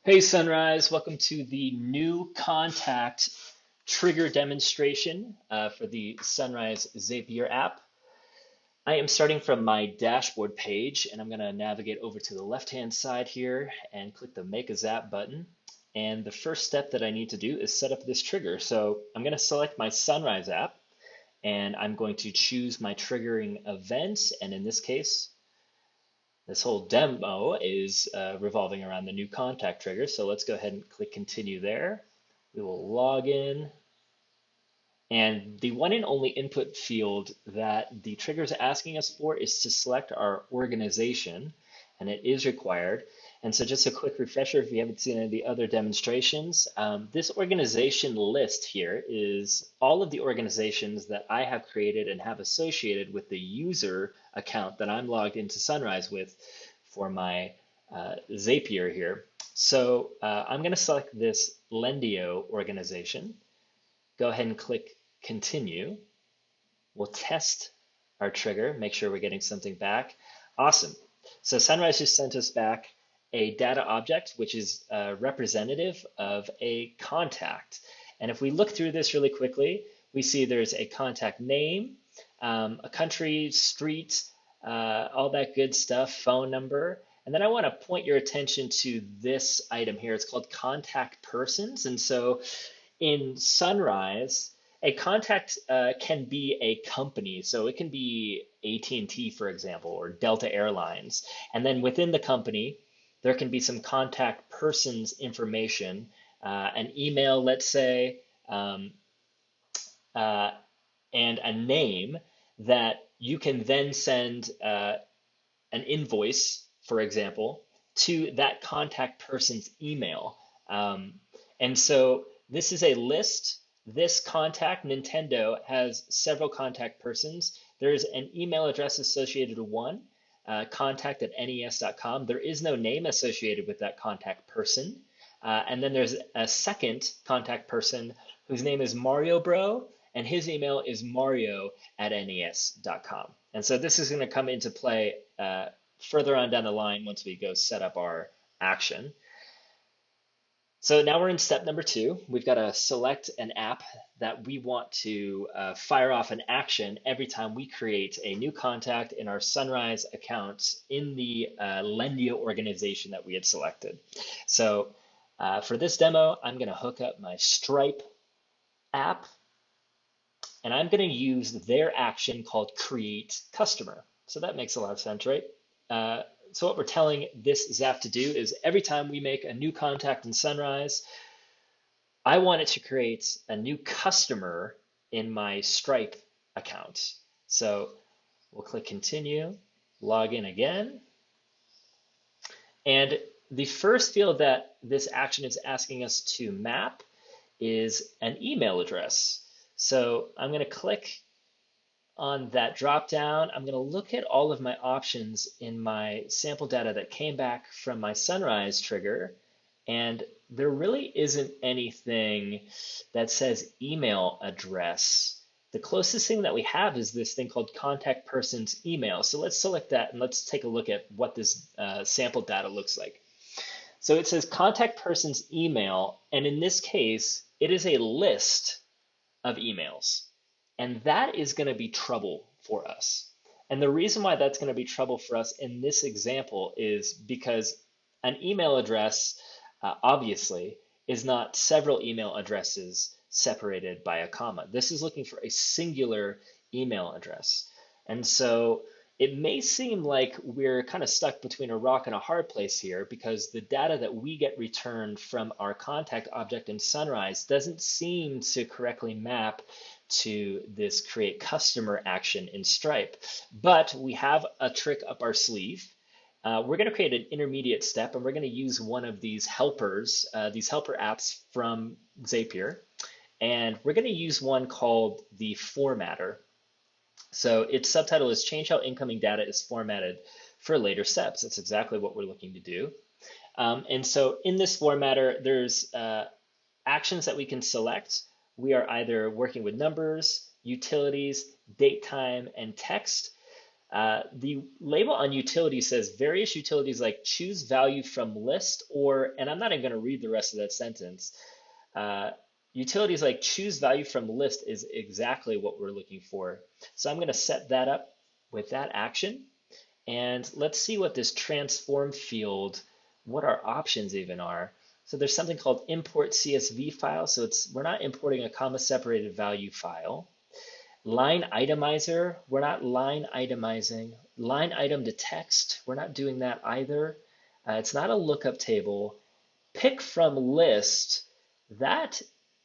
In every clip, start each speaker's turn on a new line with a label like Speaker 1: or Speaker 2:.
Speaker 1: Hey Sunrise, welcome to the new contact trigger demonstration for the Sunrise Zapier app. I am starting from my dashboard page and I'm going to navigate over to the left-hand side here and click the Make a Zap button. And the first step that I need to do is set up this trigger. So I'm going to select my Sunrise app and I'm going to choose my triggering event. And in this case, this whole demo is revolving around the new contact trigger. So let's go ahead and click continue there. We will log in. And the one and only input field that the trigger is asking us for is to select our organization, and it is required. And so just a quick refresher, if you haven't seen any of the other demonstrations, this organization list here is all of the organizations that I have created and have associated with the user account that I'm logged into Sunrise with for my Zapier here. So I'm going to select this Lendio organization. Go ahead and click continue. We'll test our trigger, make sure we're getting something back. Awesome. So Sunrise just sent us back a data object, which is representative of a contact. And if we look through this really quickly, we see there's a contact name, a country, street, all that good stuff, phone number. And then I want to point your attention to this item here. It's called contact persons. And so in Sunrise, a contact can be a company. So it can be AT&T, for example, or Delta Airlines. And then within the company, there can be some contact persons information, an email, let's say, and a name that you can then send an invoice, for example, to that contact person's email. And so this is a list. This contact, Nintendo, has several contact persons. There's an email address associated with one, contact@nes.com. There is no name associated with that contact person. And then there's a second contact person whose name is Mario Bro, and his email is mario@nes.com. And so this is going to come into play further on down the line once we go set up our action. So now we're in step number 2. We've got to select an app that we want to fire off an action every time we create a new contact in our Sunrise account in the Lendio organization that we had selected. So for this demo, I'm going to hook up my Stripe app, and I'm going to use their action called create customer. So that makes a lot of sense, right? So what we're telling this Zap to do is every time we make a new contact in Sunrise, I want it to create a new customer in my Stripe account. So we'll click continue, log in again. And the first field that this action is asking us to map is an email address. So I'm going to click on that drop down. I'm going to look at all of my options in my sample data that came back from my Sunrise trigger, and there really isn't anything that says email address. The closest thing that we have is this thing called contact person's email. So let's select that and let's take a look at what this sample data looks like. So it says contact person's email, and in this case, it is a list of emails. And that is going to be trouble for us. And the reason why that's going to be trouble for us in this example is because an email address, obviously, is not several email addresses separated by a comma. This is looking for a singular email address. And so it may seem like we're kind of stuck between a rock and a hard place here because the data that we get returned from our contact object in Sunrise doesn't seem to correctly map to this create customer action in Stripe. But we have a trick up our sleeve. We're going to create an intermediate step, and we're going to use one of these helpers, these helper apps from Zapier. And we're going to use one called the formatter. So its subtitle is change how incoming data is formatted for later steps. That's exactly what we're looking to do. And so in this formatter, there's actions that we can select. We are either working with numbers, utilities, date time, and text. The label on utility says various utilities like choose value from list or, and I'm not even going to read the rest of that sentence. Uh, Utilities like choose value from list is exactly what we're looking for. So I'm going to set that up with that action. And let's see what this transform field, what our options even are. So there's something called import CSV file. So we're not importing a comma separated value file. Line itemizer, we're not line itemizing. Line item to text, we're not doing that either. It's not a lookup table. Pick from list, that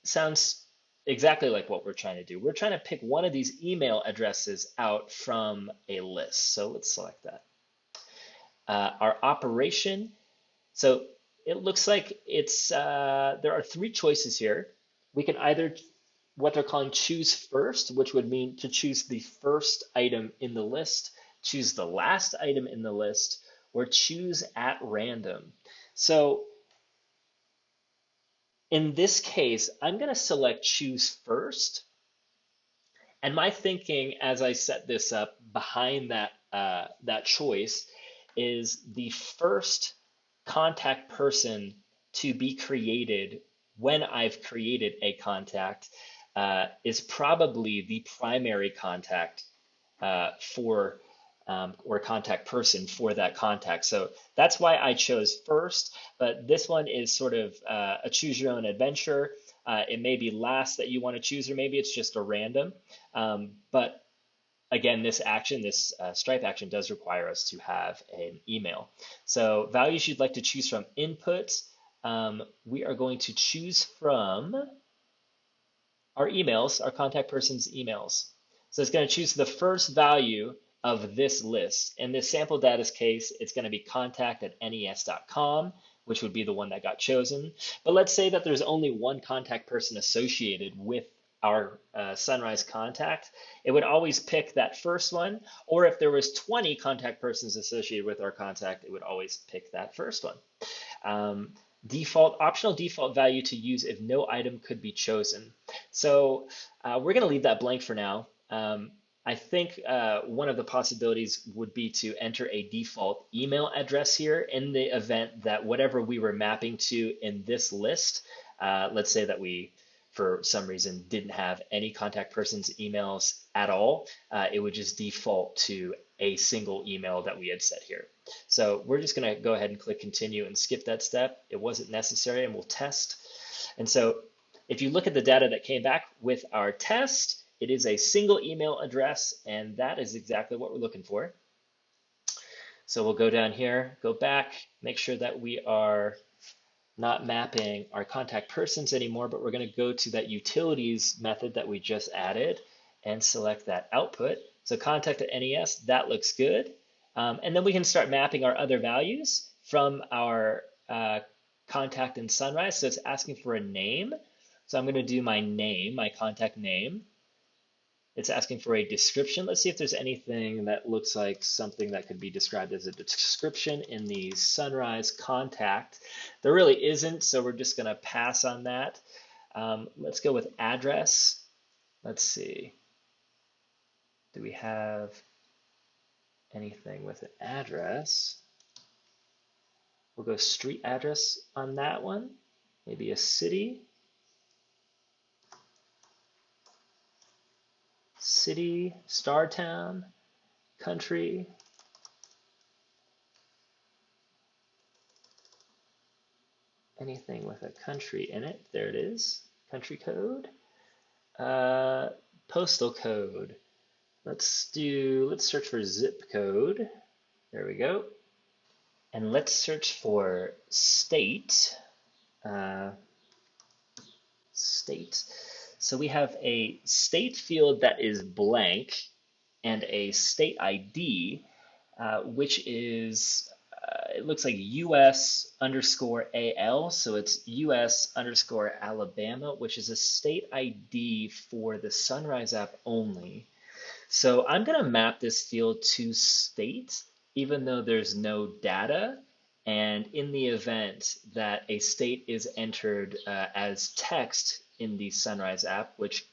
Speaker 1: sounds exactly like what we're trying to do. We're trying to pick one of these email addresses out from a list. So let's select that. Our operation, so it looks like there are three choices here. We can either what they're calling choose first, which would mean to choose the first item in the list, choose the last item in the list, or choose at random. So in this case, I'm going to select choose first. And my thinking as I set this up behind that choice is the first contact person to be created when I've created a contact is probably the primary contact for or contact person for that contact. So that's why I chose first, but this one is sort of a choose your own adventure. It may be last that you want to choose, or maybe it's just a random. But again, this action, this Stripe action does require us to have an email. So values you'd like to choose from input, we are going to choose from our emails, our contact person's emails. So it's going to choose the first value of this list. In this sample data's case, it's going to be contact@nes.com, which would be the one that got chosen. But let's say that there's only one contact person associated with our Sunrise contact. It would always pick that first one, or if there was 20 contact persons associated with our contact, it would always pick that first one. Optional default value to use if no item could be chosen. So we're going to leave that blank for now. I think one of the possibilities would be to enter a default email address here in the event that whatever we were mapping to in this list, let's say that we, for some reason, didn't have any contact person's emails at all, it would just default to a single email that we had set here. So we're just going to go ahead and click continue and skip that step. It wasn't necessary, and we'll test. And so if you look at the data that came back with our test, it is a single email address, and that is exactly what we're looking for. So we'll go down here, go back, make sure that we are not mapping our contact persons anymore, but we're going to go to that utilities method that we just added and select that output. So contact@NES, that looks good. And then we can start mapping our other values from our contact in Sunrise. So it's asking for a name. So I'm going to do my name, my contact name. It's asking for a description. Let's see if there's anything that looks like something that could be described as a description in the Sunrise contact. There really isn't, so we're just going to pass on that. Let's go with address. Let's see. Do we have anything with an address? We'll go street address on that one. Maybe a city. City, star town, country. Anything with a country in it. There it is. Country code. Postal code. Let's search for zip code. There we go. And let's search for state. State. So we have a state field that is blank and a state ID, which is, it looks like US underscore AL. So it's US underscore Alabama, which is a state ID for the Sunrise app only. So I'm going to map this field to state, even though there's no data. And in the event that a state is entered as text in the Sunrise app, which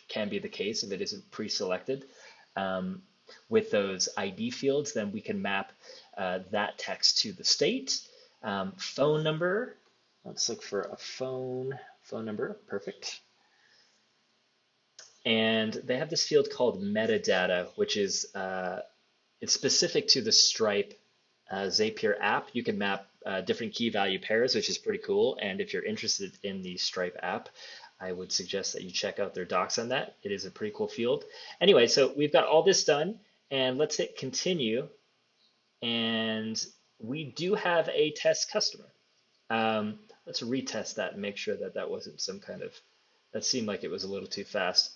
Speaker 1: can be the case if it isn't pre-selected, with those ID fields, then we can map that text to the state. Phone number, let's look for a phone number, perfect. And they have this field called metadata, which is it's specific to the Stripe Zapier app. You can map different key value pairs, which is pretty cool. And if you're interested in the Stripe app, I would suggest that you check out their docs on that. It is a pretty cool field. Anyway, so we've got all this done, and let's hit continue. And we do have a test customer. Let's retest that and make sure that that wasn't some kind of, that seemed like it was a little too fast.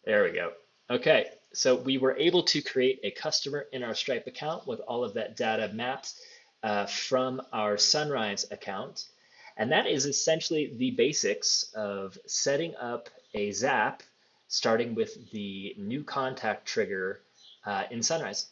Speaker 1: There we go. Okay, so we were able to create a customer in our Stripe account with all of that data mapped from our Sunrise account. And that is essentially the basics of setting up a Zap, starting with the new contact trigger in Sunrise.